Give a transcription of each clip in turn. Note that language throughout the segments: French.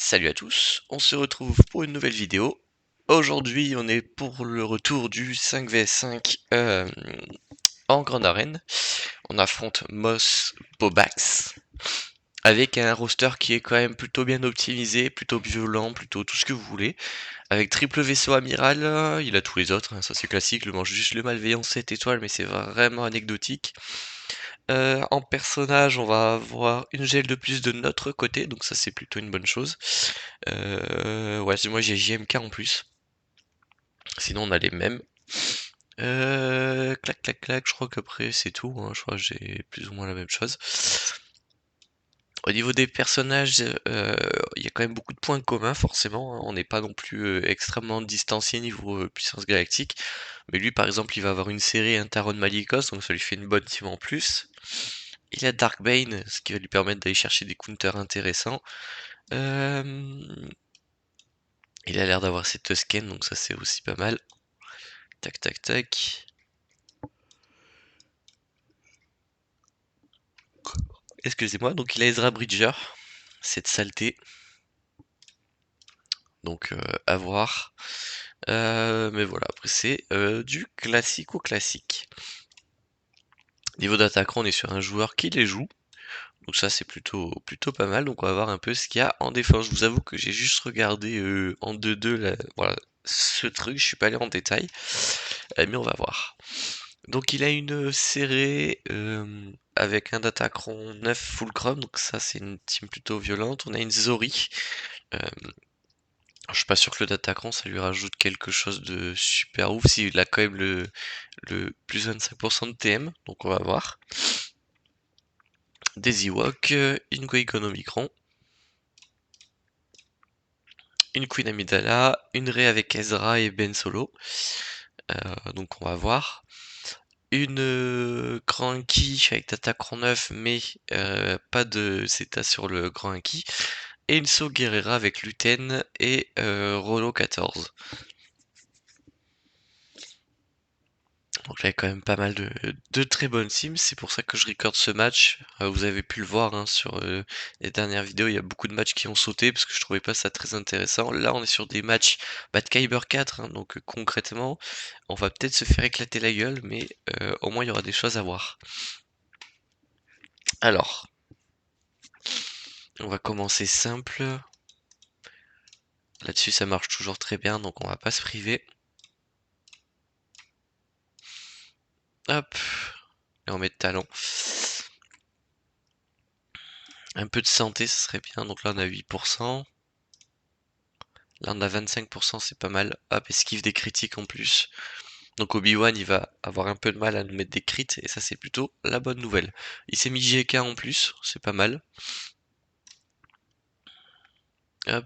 Salut à tous, on se retrouve pour une nouvelle vidéo. Aujourd'hui, on est pour le retour du 5vs5 en grande arène. On affronte Moss Bobax avec un roster qui est quand même plutôt bien optimisé, plutôt violent, plutôt tout ce que vous voulez. Avec triple vaisseau amiral, il a tous les autres, hein, ça c'est classique, le mange juste le malveillant 7 étoiles, mais c'est vraiment anecdotique. En personnage, on va avoir une gel de plus de notre côté, donc ça c'est plutôt une bonne chose. Ouais, moi j'ai JMK en plus. Sinon on a les mêmes. Clac clac clac, je crois qu'après c'est tout, hein. Je crois que j'ai plus ou moins la même chose. Au niveau des personnages, il y a quand même beaucoup de points communs forcément, hein. On n'est pas non plus extrêmement distancié niveau puissance galactique. Mais lui par exemple il va avoir une série un Taron Malicos, donc ça lui fait une bonne team en plus. Il a Darkbane, ce qui va lui permettre d'aller chercher des counters intéressants. Il a l'air d'avoir ses Tusken, donc ça c'est aussi pas mal. Tac tac tac. Excusez-moi, donc il a Ezra Bridger, cette saleté. Donc à voir. Mais voilà, après c'est du classique au classique. Niveau d'attaquant, on est sur un joueur qui les joue. Donc ça c'est plutôt pas mal. Donc on va voir un peu ce qu'il y a en défense. Je vous avoue que j'ai juste regardé en 2-2 voilà, ce truc, je suis pas allé en détail. Mais on va voir. Donc il a une serrée avec un Datacron 9 Fulcrum, donc ça c'est une team plutôt violente. On a une Zori. Euh, je suis pas sûr que le Datacron ça lui rajoute quelque chose de super ouf, s'il a quand même le plus 25% de TM, donc on va voir. Des Ewoks, une Goikon Omicron, une Queen Amidala, une Rey avec Ezra et Ben Solo. Donc on va voir. Une Grand Inky avec Datacron 9, mais pas de Zeta sur le Grand Inky. Et une So Guerrera avec Luten et Rollo 14. Donc là, il y a quand même pas mal de très bonnes teams. C'est pour ça que je recorde ce match. Vous avez pu le voir hein, sur les dernières vidéos. Il y a beaucoup de matchs qui ont sauté parce que je trouvais pas ça très intéressant. Là, on est sur des matchs Bad Kyber 4. Hein, donc concrètement, on va peut-être se faire éclater la gueule. Mais au moins, il y aura des choses à voir. Alors, on va commencer simple. Là-dessus, ça marche toujours très bien. Donc on va pas se priver. Hop. Et on met de talent. Un peu de santé, ça serait bien. Donc là, on a 8%. Là, on a 25%, c'est pas mal. Hop, esquive des critiques en plus. Donc Obi-Wan, il va avoir un peu de mal à nous mettre des crits. Et ça, c'est plutôt la bonne nouvelle. Il s'est mis JK en plus, c'est pas mal. Hop.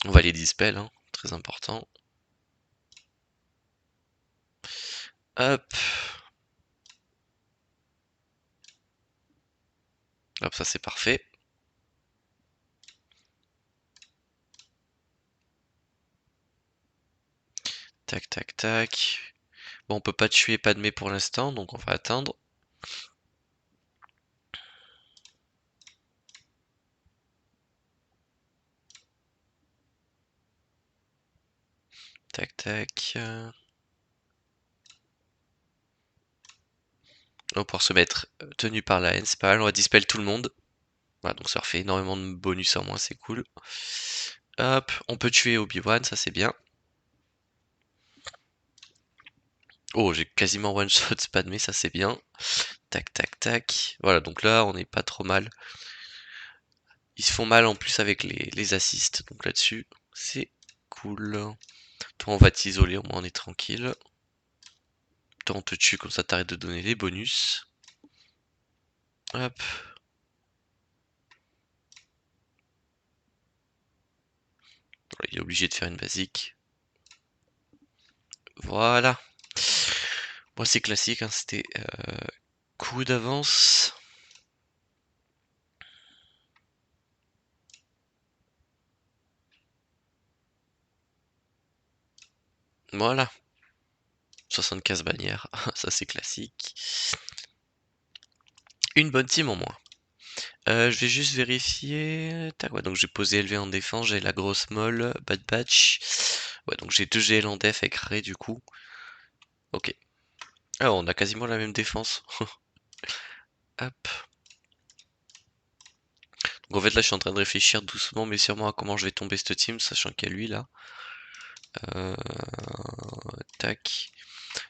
On va les dispel, hein, très important. Hop. Hop, ça c'est parfait. Tac, tac, tac. Bon, on peut pas tuer Padmé pour l'instant, donc on va attendre. Tac, tac. On va pouvoir se mettre tenu par la haine, c'est pas mal. On va dispel tout le monde. Voilà, donc ça refait énormément de bonus en moins, c'est cool. Hop, on peut tuer Obi-Wan, ça c'est bien. Oh, j'ai quasiment one-shot Padmé, ça c'est bien. Tac, tac, tac. Voilà, donc là, on n'est pas trop mal. Ils se font mal en plus avec les assists, donc là-dessus, c'est cool. Toi, on va t'isoler, au moins on est tranquille. Toi, on te tue, comme ça t'arrêtes de donner les bonus. Hop. Voilà, il est obligé de faire une basique. Voilà. Moi, c'est classique, hein, c'était coup d'avance. Voilà. 75 bannières, ça c'est classique. Une bonne team en moins. Je vais juste vérifier. Tac, ouais, donc j'ai posé élevé en défense, j'ai la grosse molle, bad batch. Ouais, donc j'ai 2 GL en def avec Ray du coup. Ok. Ah, on a quasiment la même défense. Hop. Donc en fait là je suis en train de réfléchir doucement mais sûrement à comment je vais tomber cette team, sachant qu'il y a lui là. Euh, Tac.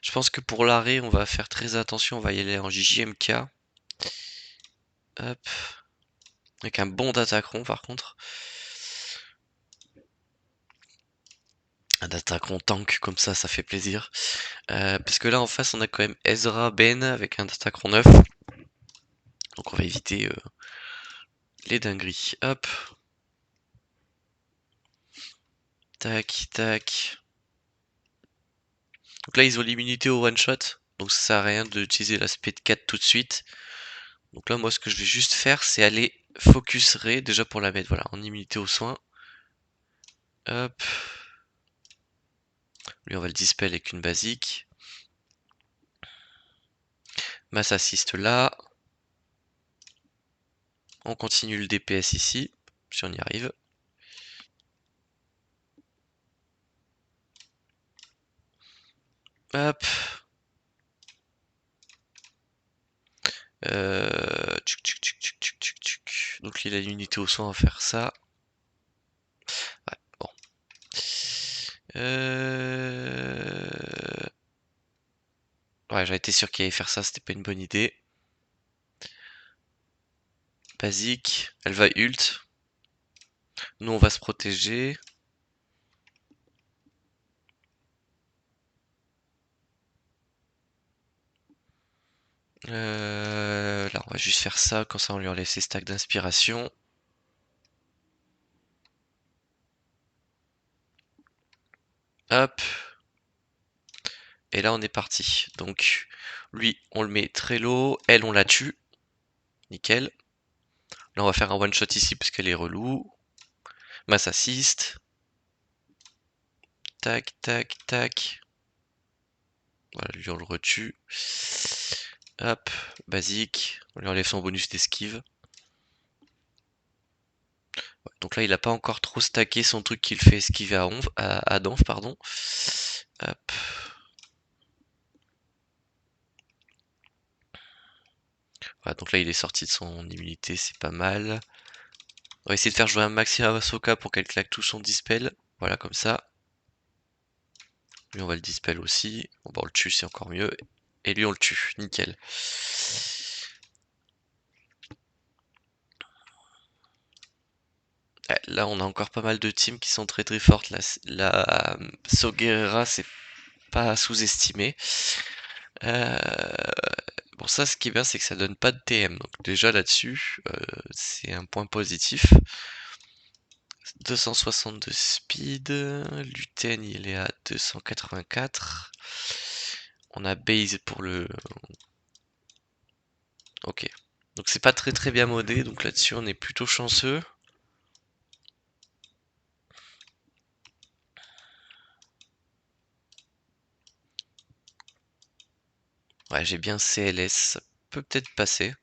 Je pense que pour l'arrêt on va faire très attention, on va y aller en JJMK. Hop. Avec un bon Datacron par contre. Un Datacron tank comme ça fait plaisir. Parce que là en face on a quand même Ezra Ben avec un Datacron 9. Donc on va éviter les dingueries. Hop. Tac, tac. Donc là ils ont l'immunité au one shot. Donc ça sert à rien d'utiliser l'aspect de 4 tout de suite. Donc là moi ce que je vais juste faire c'est aller focus Ray déjà pour la mettre voilà en immunité aux soins. Hop. Lui on va le dispel avec une basique. Mass assist là. On continue le DPS ici, si on y arrive. Hop. Donc il a l'unité au soin à faire ça. Ouais, bon. Ouais, j'avais été sûr qu'il allait faire ça, c'était pas une bonne idée. Basique, elle va ult. Nous on va se protéger. Là on va juste faire ça, comme ça on lui enlève ses stacks d'inspiration. Hop. Et là on est parti. Donc lui on le met très low, elle on la tue. Nickel. Là on va faire un one shot ici parce qu'elle est relou. Mass assist. Tac, tac, tac. Voilà, lui on le retue. Hop, basique. On lui enlève son bonus d'esquive. Donc là il a pas encore trop stacké son truc qu'il fait esquiver à Danf, pardon. Hop. Voilà, donc là il est sorti de son immunité, c'est pas mal. On va essayer de faire jouer un maximum à Soka pour qu'elle claque tout son dispel. Voilà, comme ça. Lui, on va le dispel aussi. Bon, bah, on le tue, c'est encore mieux. Et lui, on le tue. Nickel. Ouais, là, on a encore pas mal de teams qui sont très très fortes. La Soguerera, c'est pas sous-estimé. Euh, Bon, ça, ce qui est bien, c'est que ça donne pas de TM. Donc, déjà là-dessus, c'est un point positif. 262 speed, Luten il est à 284. On a base pour le... Ok. Donc c'est pas très très bien modé, donc là-dessus on est plutôt chanceux. Ouais, j'ai bien CLS, ça peut peut-être passer.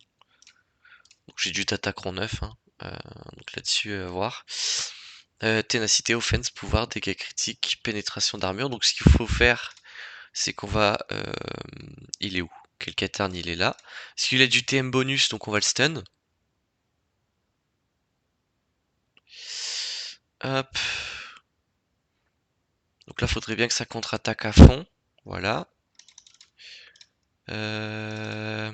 Donc j'ai du Datacron 9, hein. Donc là-dessus, à voir. Ténacité, offense, pouvoir, dégâts critiques, pénétration d'armure. Donc ce qu'il faut faire, c'est qu'on va... il est où? Quel Katarn il est là. Parce qu'il a du TM bonus, donc on va le stun. Hop. Donc là, faudrait bien que ça contre-attaque à fond. Voilà. Euh...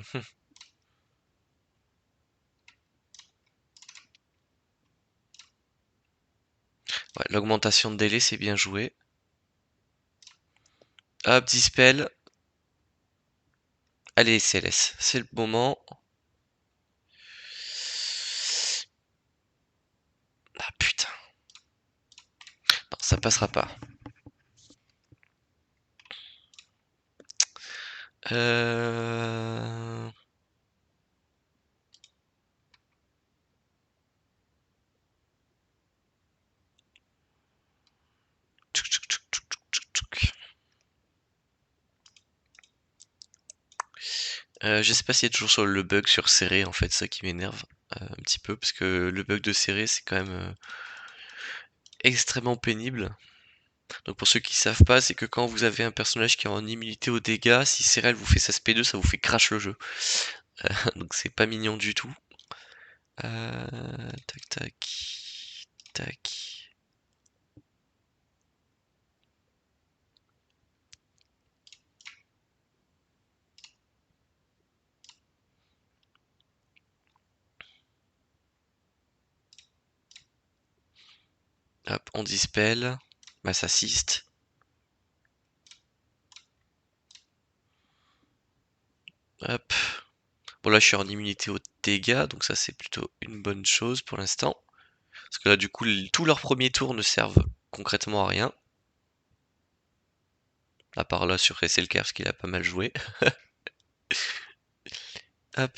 Ouais, l'augmentation de délai, c'est bien joué. Hop, dispel. Allez, CLS, c'est le moment. Ah putain. Non, ça passera pas. Euh... je sais pas s'il y a toujours sur le bug sur serré, en fait, ça qui m'énerve. un petit peu, parce que le bug de serrer, c'est quand même extrêmement pénible. Donc pour ceux qui savent pas, c'est que quand vous avez un personnage qui est en immunité aux dégâts, si Serrel vous fait sa SP2, ça vous fait crash le jeu. Donc c'est pas mignon du tout. Tac tac. Tac. Hop, on dispel. Mass assist. Hop. Bon là je suis en immunité aux dégâts, donc ça c'est plutôt une bonne chose pour l'instant. Parce que là du coup tous leurs premiers tours ne servent concrètement à rien. À part là sur SLK parce qu'il a pas mal joué. Hop.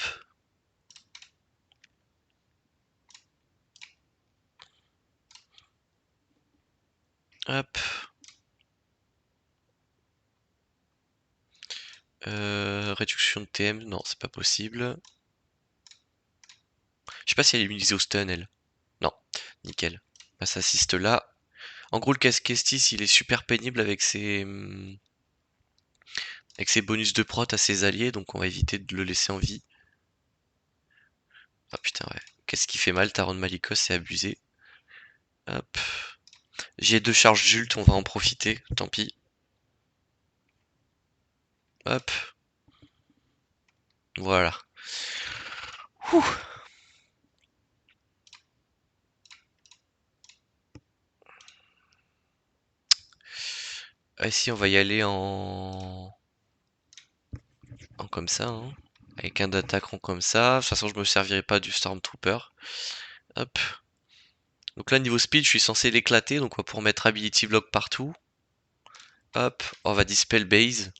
Hop. Réduction de TM, non c'est pas possible. Je sais pas si elle est immunisée au stun elle. Non, nickel. Bah, ça assiste là. En gros le Kestis il est super pénible avec ses bonus de prot à ses alliés, donc on va éviter de le laisser en vie. Ah putain ouais. Qu'est-ce qui fait mal, Taron Malikos, c'est abusé. Hop. J'ai deux charges d'ult, on va en profiter, tant pis. Hop. Voilà. Ouh. Ah, ici on va y aller en comme ça, hein. Avec un d'attaquant comme ça. De toute façon je me servirai pas du Stormtrooper. Hop. Donc là niveau speed je suis censé l'éclater, donc on va pouvoir mettre Ability Block partout. Hop, on va Dispel Base.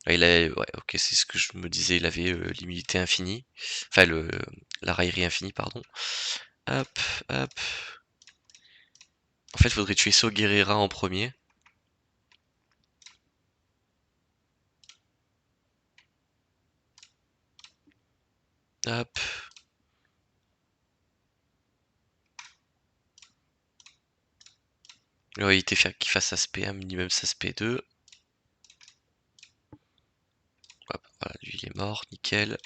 Ah, ouais, ok, c'est ce que je me disais, il avait l'immunité infinie. Enfin, la raillerie infinie, pardon. Hop, hop. En fait, il faudrait tuer So Guerrera en premier. Hop. Ouais, il était fait qu'il fasse SP un minimum SP2. Hop, voilà, lui il est mort, nickel.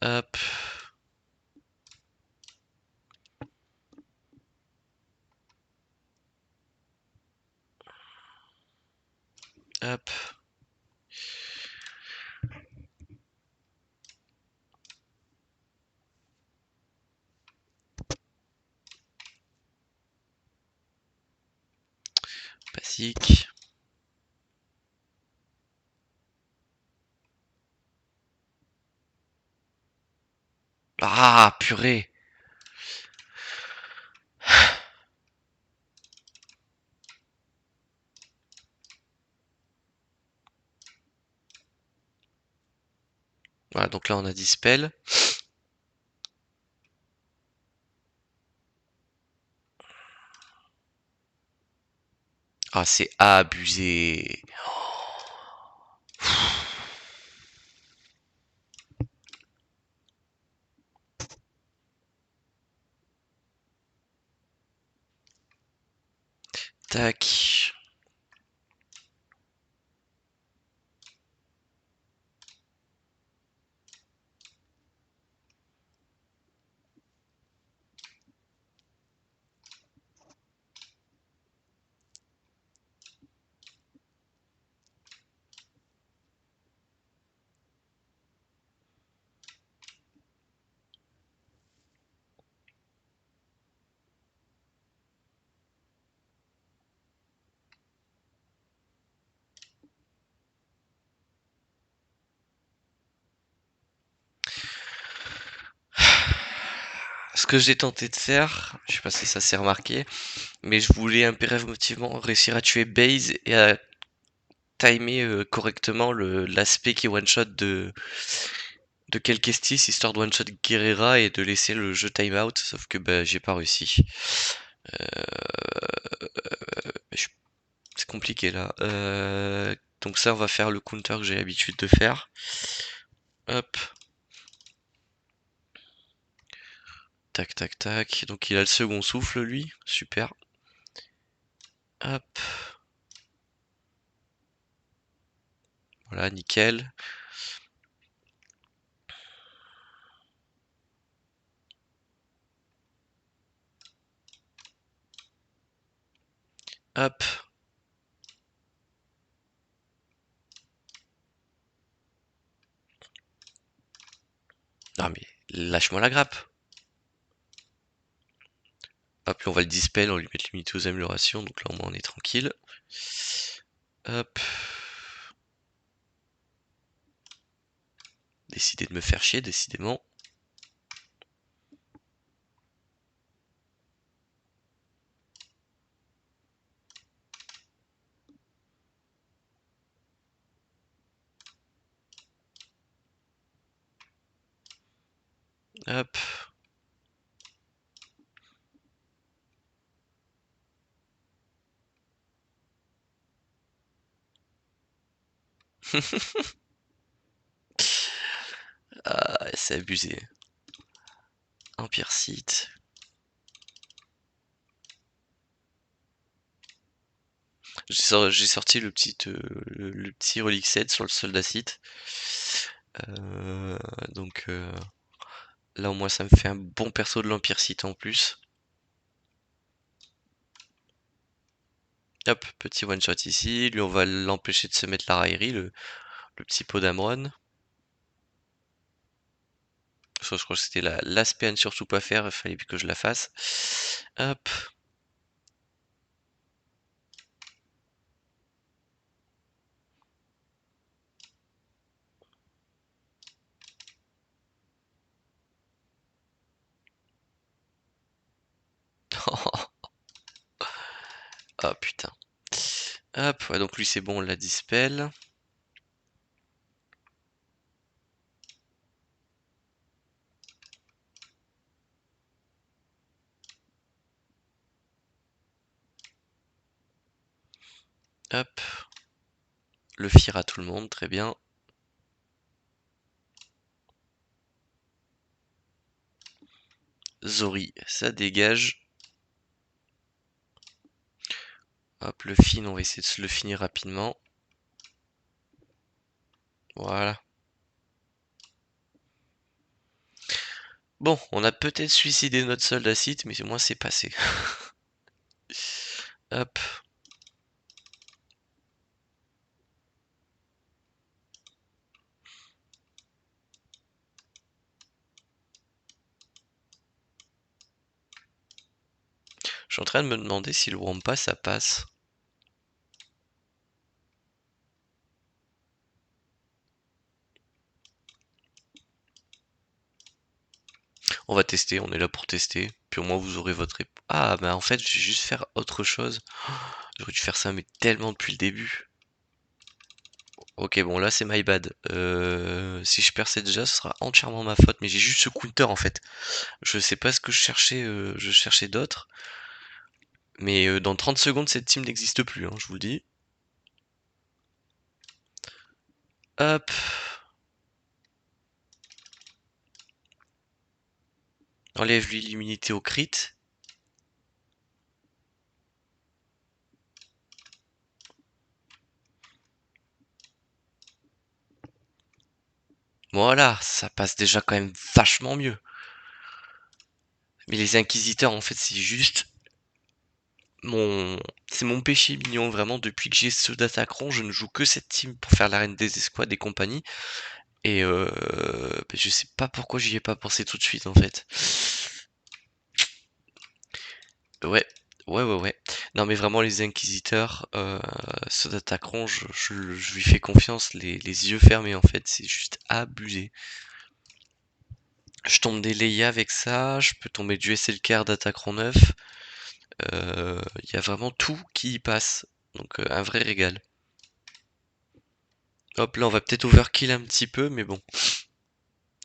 Hop. Hop. Basique. Ah, purée. Voilà, donc là on a Dispel. Ah, c'est abusé. Tac. Ce que j'ai tenté de faire, je sais pas si ça s'est remarqué, mais je voulais impérativement réussir à tuer Base et à timer correctement l'aspect qui one-shot de Kelkestis, histoire de one-shot Guerrera et de laisser le jeu time out, sauf que bah, j'ai pas réussi. Je- C'est compliqué là. Donc ça, on va faire le counter que j'ai l'habitude de faire. Hop. Tac, tac, tac. Donc il a le second souffle, lui. Super. Hop. Voilà, nickel. Hop. Non mais, lâche-moi la grappe. Hop, là on va le dispel, on va lui mettre limité aux améliorations, donc là au moins on est tranquille. Hop. Décidé de me faire chier, décidément. Hop. Ah, c'est abusé. Empire Sith. J'ai sorti le petit relique 7 sur le soldat Sith. Euh, donc là au moins ça me fait un bon perso de l'Empire Sith en plus. Hop, petit one shot ici. Lui on va l'empêcher de se mettre la raillerie, le petit pot d'Amron. Ça, je crois que c'était l'aspect à ne surtout pas faire, il fallait que je la fasse. Hop. Ah putain. Hop, ouais, donc lui c'est bon, on l'a dispel. Hop. Le fire à tout le monde, très bien. Zori, ça dégage. Hop, le fin, on va essayer de se le finir rapidement. Voilà. Bon, on a peut-être suicidé notre soldat Sith, mais au moins c'est passé. Hop. Je suis en train de me demander si le Wampa ça passe. On va tester, on est là pour tester. Puis au moins vous aurez votre Ah bah en fait je vais juste faire autre chose. J'aurais dû faire ça mais tellement depuis le début. Ok bon là c'est my bad. Si je perds cette déjà ce sera entièrement ma faute. Mais j'ai juste ce counter en fait. Je sais pas ce que je cherchais d'autre. Mais dans 30 secondes cette team n'existe plus, hein, je vous le dis. Hop. Enlève-lui l'immunité au crit. Voilà, ça passe déjà quand même vachement mieux. Mais les inquisiteurs, en fait, c'est juste mon... C'est mon péché mignon, vraiment. Depuis que j'ai ce Datacron, je ne joue que cette team pour faire l'arène des escouades et compagnie. Et je sais pas pourquoi j'y ai pas pensé tout de suite, en fait. Ouais, ouais. Non, mais vraiment, les inquisiteurs, ce Datacron, je lui fais confiance, les yeux fermés, en fait. C'est juste abusé. Je tombe des Leia avec ça, je peux tomber du SLKR d'Attaquant 9. Il y a vraiment tout qui y passe. Donc un vrai régal. Hop là on va peut-être overkill un petit peu mais bon.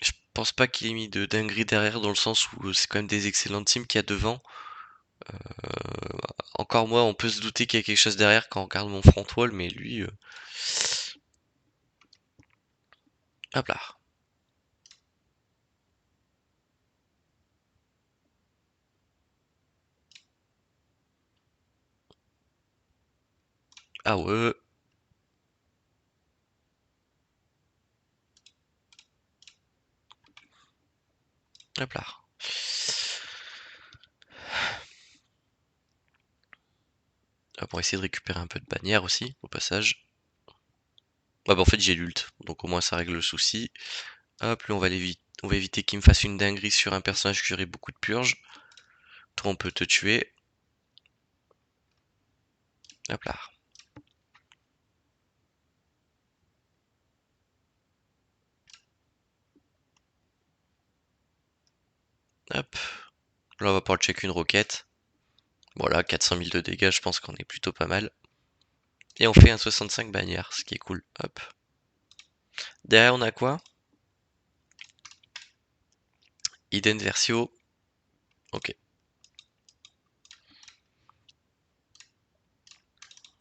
Je pense pas qu'il ait mis de dinguerie derrière dans le sens où c'est quand même des excellentes teams qu'il y a devant. Encore moi on peut se douter qu'il y a quelque chose derrière quand on regarde mon front wall mais lui... Hop là. Ah ouais. Hop là. Hop, on va essayer de récupérer un peu de bannière aussi, au passage. Ah bah en fait j'ai l'ult, donc au moins ça règle le souci. Hop, lui on va éviter qu'il me fasse une dinguerie sur un personnage qui aurait beaucoup de purges. Toi on peut te tuer. Hop là. Hop. Là on va pouvoir check une roquette. Voilà, 400 000 de dégâts, je pense qu'on est plutôt pas mal. Et on fait un 65 bannière, ce qui est cool. Hop. Derrière on a quoi? Iden Versio. Ok.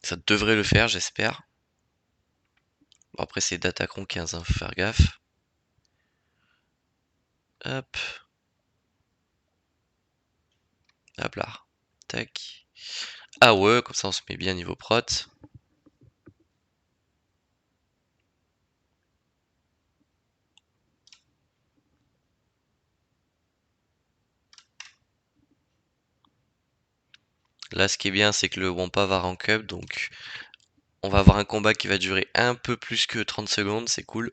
Ça devrait le faire, j'espère. Bon, après c'est Datacron 15, hein, faut faire gaffe. Hop. Hop là. Tac. Ah ouais, comme ça on se met bien niveau prot. Là ce qui est bien c'est que le Wampa va rank up, donc on va avoir un combat qui va durer un peu plus que 30 secondes, c'est cool.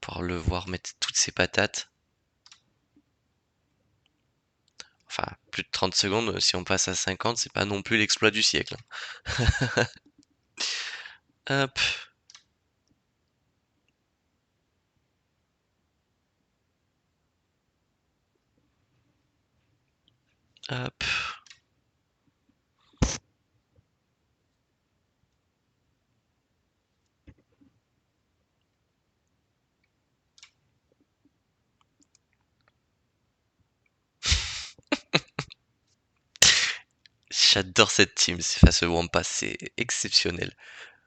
Pouvoir le voir mettre toutes ses patates. Enfin, plus de 30 secondes, si on passe à 50, c'est pas non plus l'exploit du siècle. Hop. Hop. J'adore cette team face au Wampa, c'est exceptionnel.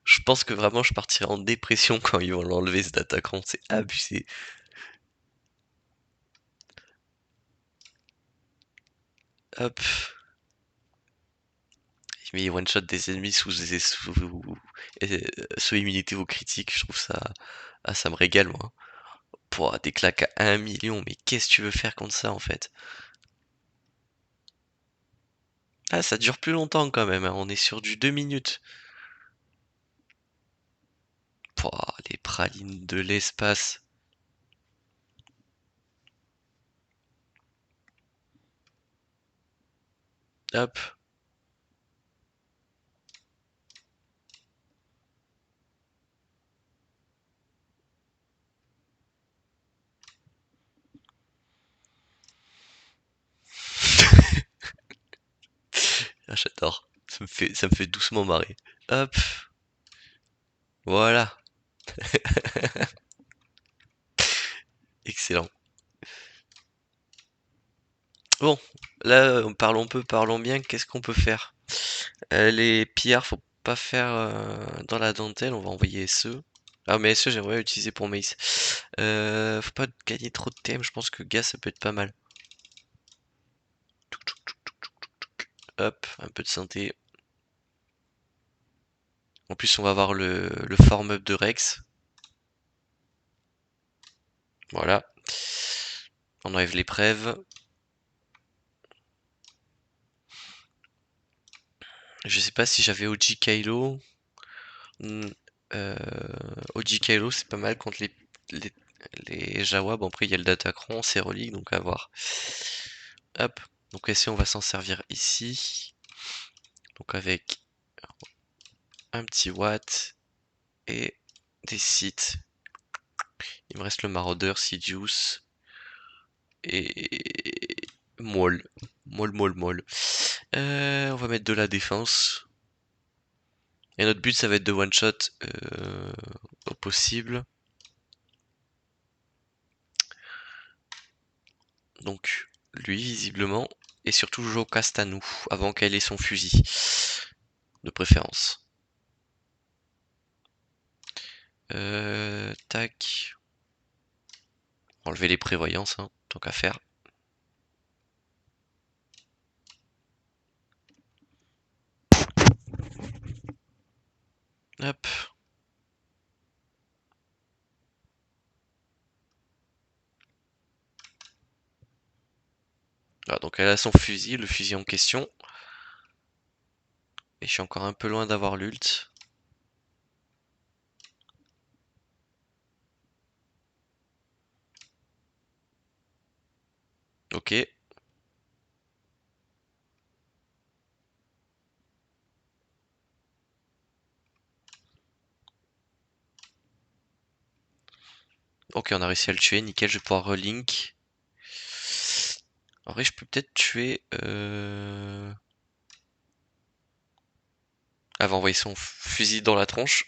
Je pense que vraiment je partirai en dépression quand ils vont l'enlever cet attaquant, c'est abusé. Hop. Mais il one-shot des ennemis sous immunité ou critique, je trouve ça... Ah, ça me régale, moi. Pouah, des claques à 1 million, mais qu'est-ce que tu veux faire contre ça, en fait? Ah, ça dure plus longtemps, quand même, hein, on est sur du 2 minutes. Pouah, les pralines de l'espace. Hop. Ah, j'adore. Ça me fait doucement marrer. Hop. Voilà. Excellent. Bon, là, parlons peu, parlons bien, qu'est-ce qu'on peut faire? Les pillards, faut pas faire dans la dentelle, on va envoyer SE. Ah, mais SE, j'aimerais utiliser pour Mace. Faut pas gagner trop de thèmes, je pense que Gas, ça peut être pas mal. Touc, touc, touc, touc, touc, touc, touc. Hop, un peu de synthé. En plus, on va avoir le form-up de Rex. Voilà. On enlève les prêves. Je sais pas si j'avais OG Kylo. Hmm, euh, OG Kylo, c'est pas mal contre les, les Jawa. Bon, après, il y a le Datacron, c'est relique, donc à voir. Hop. Donc, ici, on va s'en servir ici. Donc, avec un petit watt et des sites. Il me reste le Maraudeur, Sidious et Maul. Maul. On va mettre de la défense. Et notre but, ça va être de one-shot au possible. Donc, lui, visiblement, et surtout Jo Castanou, avant qu'elle ait son fusil. De préférence. Tac. Enlever les prévoyances, hein, tant qu'à faire. Voilà, donc elle a son fusil, le fusil en question. Et je suis encore un peu loin d'avoir l'ult. Ok. Ok, on a réussi à le tuer, nickel, je vais pouvoir relink. En vrai, je peux peut-être tuer... Elle va envoyer son fusil dans la tronche.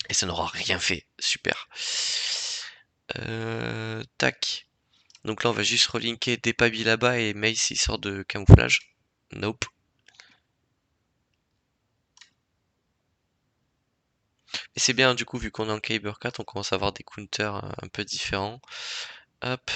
Et ça n'aura rien fait. Super. Tac. Donc là, on va juste relinker Depabi là-bas et Mace il sort de camouflage. Nope. Et c'est bien, du coup, vu qu'on est en Kyber 4, on commence à avoir des counters un peu différents. Hop.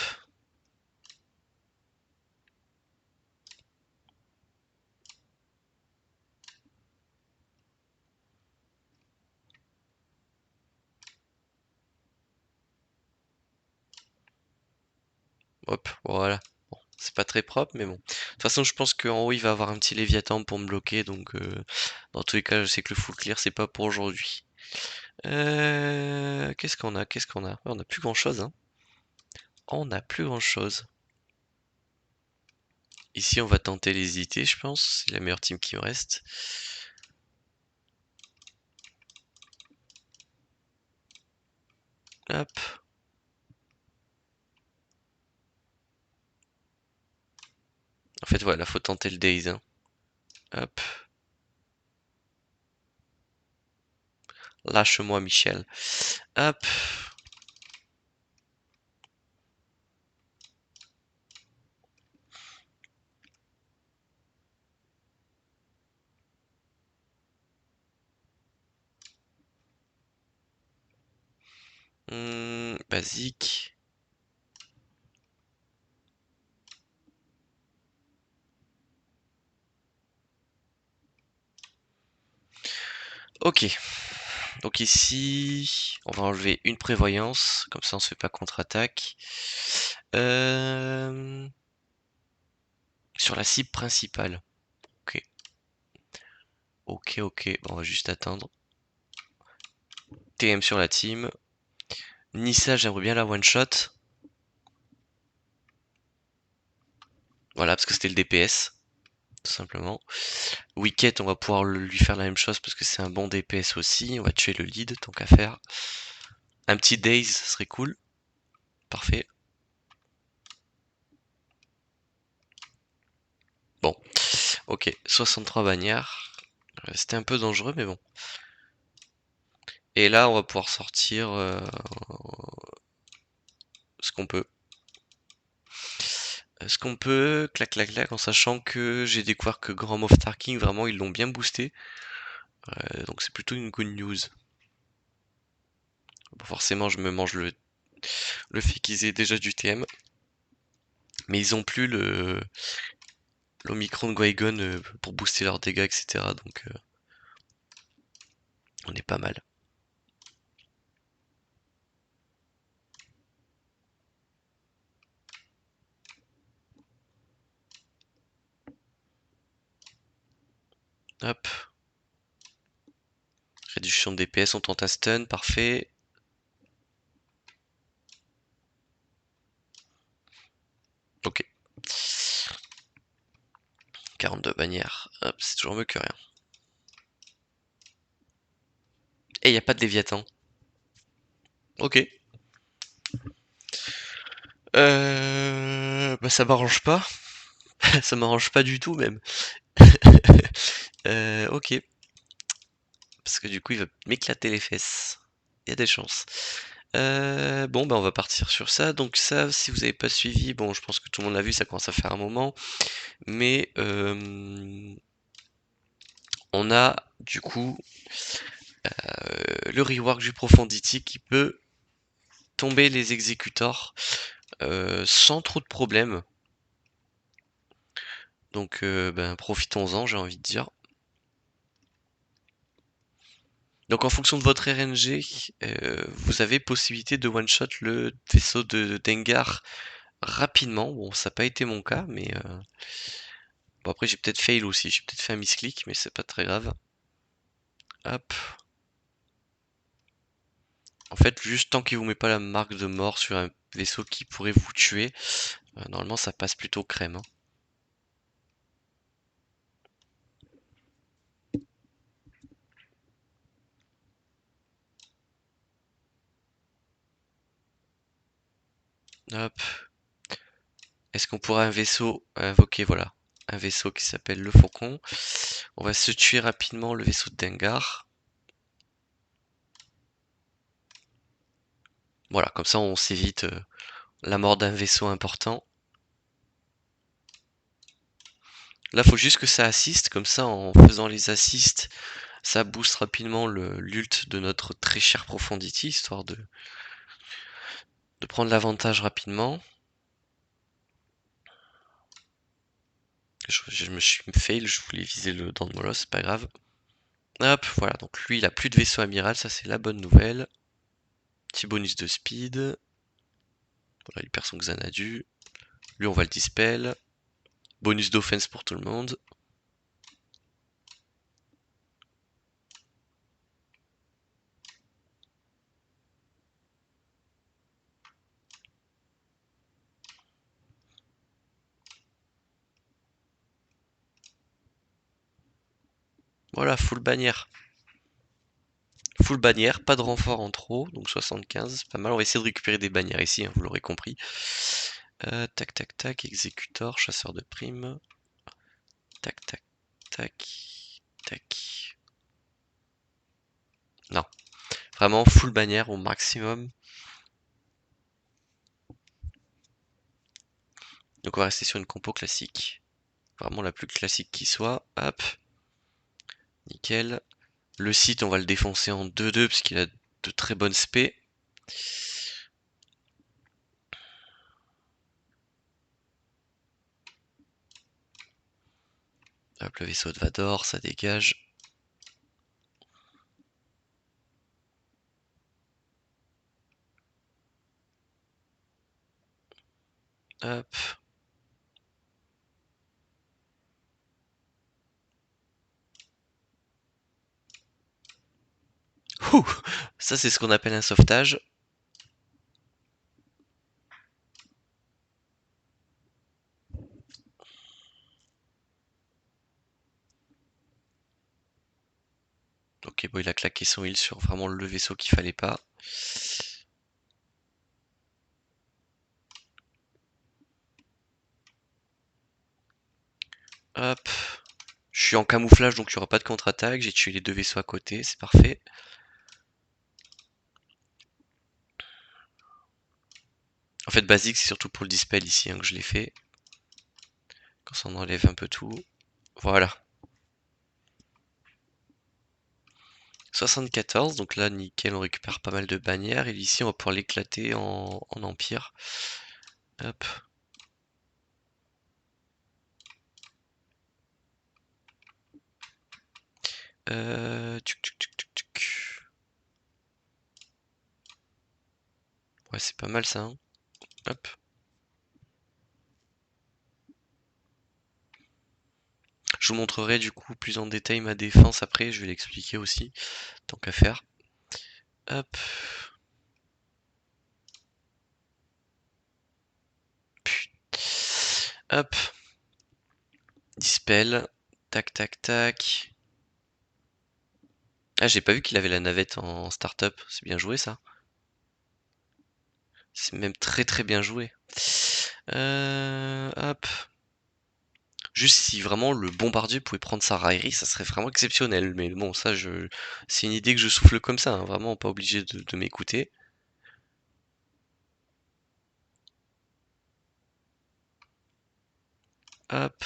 Hop, voilà. Bon, c'est pas très propre, mais bon. De toute façon, je pense qu'en haut, il va avoir un petit Léviathan pour me bloquer, donc dans tous les cas, je sais que le full clear, c'est pas pour aujourd'hui. Qu'est-ce qu'on a? Qu'est-ce qu'on a? On a plus grand-chose, hein. On a plus grand-chose. Ici, on va tenter les IT, je pense. C'est la meilleure team qui me reste. Hop. En fait, voilà, faut tenter le Daze, hein. Hop. Lâche-moi, Michel. Hop. Basique. Ok. Donc ici, on va enlever une prévoyance. Comme ça, on se fait pas contre-attaque. Euh, Sur la cible principale. Ok. Ok, ok. Bon, on va juste attendre. TM sur la team. Nissa, j'aimerais bien la one-shot. Voilà, parce que c'était le DPS. Tout simplement. Wicket, on va pouvoir lui faire la même chose parce que c'est un bon DPS aussi. On va tuer le lead, tant qu'à faire. Un petit Daze, ça serait cool. Parfait. Bon. Ok, 63 bannières. C'était un peu dangereux, mais bon. Et là, on va pouvoir sortir ce qu'on peut. Ce qu'on peut, clac clac clac, en sachant que j'ai découvert que Grand Moff Tarkin, vraiment, ils l'ont bien boosté. Donc c'est plutôt une good news. Bon, forcément, je me mange le fait qu'ils aient déjà du TM. Mais ils ont plus l'Omicron de Qui-Gon pour booster leurs dégâts, etc. Donc on est pas mal. Hop. Réduction de DPS, on tente un stun, parfait. Ok. 42 bannières. Hop, c'est toujours mieux que rien. Et y a pas de Léviathan. Ok. Bah ça m'arrange pas. Ça m'arrange pas du tout même. Ok. Parce que du coup il va m'éclater les fesses. Il y a des chances. Bon bah on va partir sur ça. Donc ça, si vous avez pas suivi, bon je pense que tout le monde l'a vu, ça commence à faire un moment. Mais on a du coup le rework du Profondity qui peut tomber les exécuteurs sans trop de problèmes. Donc ben, profitons-en, j'ai envie de dire. Donc en fonction de votre RNG, vous avez possibilité de one-shot le vaisseau de Dengar rapidement. Bon, ça n'a pas été mon cas, mais bon, après j'ai peut-être fail aussi, j'ai peut-être fait un misclick, mais c'est pas très grave. Hop. En fait, juste tant qu'il vous met pas la marque de mort sur un vaisseau qui pourrait vous tuer, normalement ça passe plutôt crème, hein. Hop. Est-ce qu'on pourra un vaisseau invoquer, voilà, un vaisseau qui s'appelle le Faucon. On va se tuer rapidement le vaisseau de Dengar. Voilà, comme ça on s'évite la mort d'un vaisseau important. Là, faut juste que ça assiste, comme ça en faisant les assists, ça booste rapidement l'ult de notre très cher Profondity, histoire de prendre l'avantage rapidement. Je me suis fail, je voulais viser le Dandmolos, c'est pas grave. Hop, voilà, donc lui il a plus de vaisseau amiral, ça c'est la bonne nouvelle. Petit bonus de speed. Voilà, il perd son Xanadu. Lui on va le dispel. Bonus d'offense pour tout le monde. Voilà, full bannière. Full bannière, pas de renfort en trop, donc 75, c'est pas mal. On va essayer de récupérer des bannières ici, hein, vous l'aurez compris. Tac tac tac, exécutor, chasseur de primes. Tac tac tac tac. Non, vraiment full bannière au maximum. Donc on va rester sur une compo classique. Vraiment la plus classique qui soit. Hop, nickel. Le site, on va le défoncer en 2-2 parce qu'il a de très bonnes spé. Hop, le vaisseau de Vador, ça dégage. Hop. Ouh, ça c'est ce qu'on appelle un sauvetage. Ok, bon, il a claqué son heal sur vraiment le vaisseau qu'il fallait pas. Hop. Je suis en camouflage donc il n'y aura pas de contre-attaque. J'ai tué les deux vaisseaux à côté, c'est parfait. En fait, basique, c'est surtout pour le dispel ici hein, que je l'ai fait. Quand ça en enlève un peu tout. Voilà. 74, donc là, nickel, on récupère pas mal de bannières. Et ici, on va pouvoir l'éclater en empire. Hop. Tuc, tuc, tuc, tuc, tuc. Ouais, c'est pas mal ça, hein. Hop. Je vous montrerai du coup plus en détail ma défense après, je vais l'expliquer aussi, tant qu'à faire. Hop. Hop. Dispel. Tac, tac, tac. Ah, j'ai pas vu qu'il avait la navette en start-up. C'est bien joué ça. C'est même très très bien joué. Hop. Juste si vraiment le bombardier pouvait prendre sa raillerie, ça serait vraiment exceptionnel. Mais bon, ça, c'est une idée que je souffle comme ça, hein. Vraiment pas obligé de m'écouter. Hop.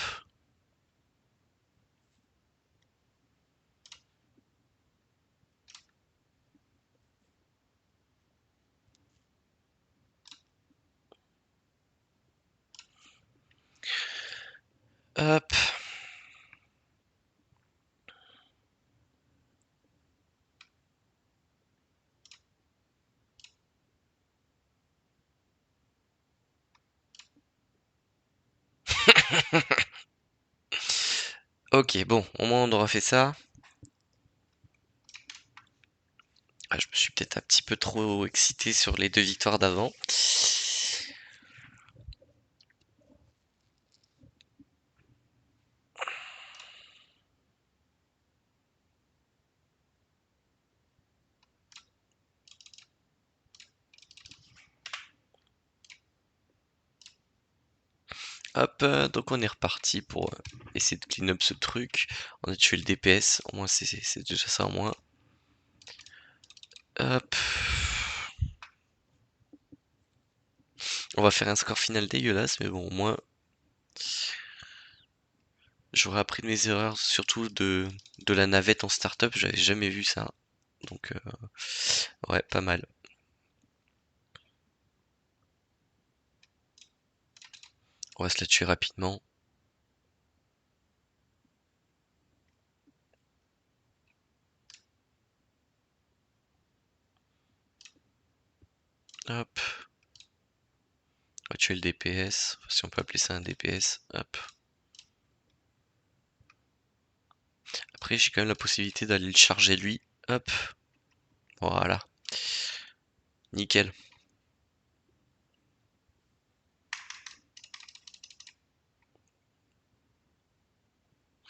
Hop. Ok, bon, au moins on aura fait ça. Ah, je me suis peut-être un petit peu trop excité sur les 2 victoires d'avant. Hop, donc on est reparti pour essayer de clean up ce truc. On a tué le DPS, au moins c'est déjà ça en moins. Hop. On va faire un score final dégueulasse, mais bon, au moins j'aurais appris de mes erreurs, surtout de la navette en start-up, j'avais jamais vu ça. Donc ouais, pas mal. On va se la tuer rapidement. Hop. On va tuer le DPS, si on peut appeler ça un DPS. Hop. Après, j'ai quand même la possibilité d'aller le charger lui. Hop. Voilà. Nickel.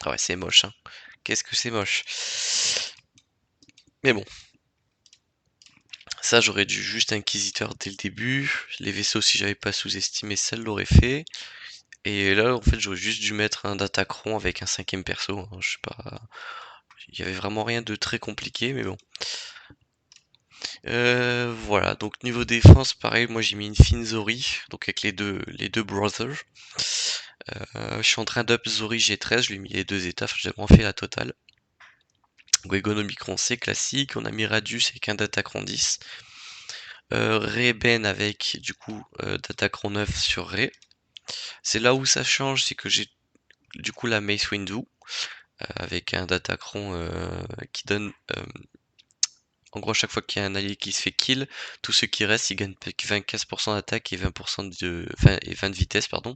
Ah ouais, c'est moche, hein. Qu'est-ce que c'est moche. Mais bon. Ça, j'aurais dû juste Inquisiteur dès le début. Les vaisseaux, si j'avais pas sous-estimé, ça l'aurait fait. Et là, en fait, j'aurais juste dû mettre un Datacron avec un 5ème perso, hein. Je sais pas. Il y avait vraiment rien de très compliqué, mais bon. Voilà, donc niveau défense, pareil, moi j'ai mis une fine Zori, donc avec les deux brothers. Je suis en train d'up Zori G13, je lui ai mis les 2 états, j'ai vraiment fait la totale. Guegon Omicron c'est classique, on a mis Radius avec un Datacron 10. Reben avec du coup Datacron 9 sur Ré. C'est là où ça change, c'est que j'ai du coup la Mace Windu avec un Datacron qui donne en gros, chaque fois qu'il y a un allié qui se fait kill, tous ceux qui restent, ils gagnent 25% d'attaque et 20% et 20 de vitesse, pardon.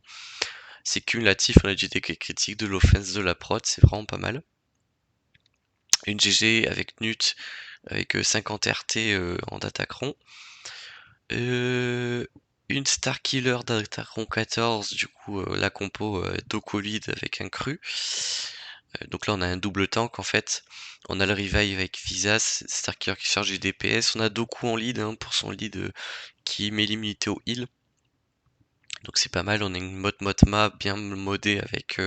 C'est cumulatif, on a du dégâts critique, de l'offense, de la prod, c'est vraiment pas mal. Une GG avec Nut, avec 50 RT en Datacron. Une Star Killer Datacron 14, du coup la compo Docolide avec un cru. Donc là on a un double tank en fait. On a le revive avec Visas, Starkiller qui charge du DPS. On a Doku en lead hein, pour son lead qui met l'immunité au heal. Donc c'est pas mal, on a une mode Motma bien modée avec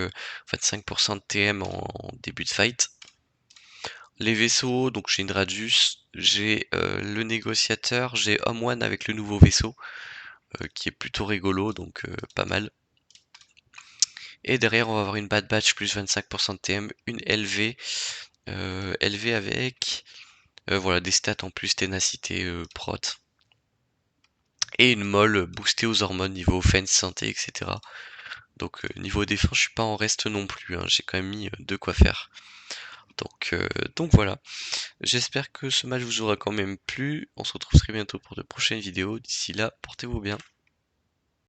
25% de TM en début de fight. Les vaisseaux, donc j'ai une Radius, j'ai le négociateur, j'ai Home One avec le nouveau vaisseau qui est plutôt rigolo, donc pas mal. Et derrière on va avoir une Bad Batch plus 25% de TM, une LV, LV avec voilà des stats en plus, ténacité, prot. Et une molle boostée aux hormones niveau offense, santé, etc. Donc niveau défense, je suis pas en reste non plus, hein. J'ai quand même mis de quoi faire. Donc voilà. J'espère que ce match vous aura quand même plu. On se retrouve très bientôt pour de prochaines vidéos. D'ici là, portez-vous bien.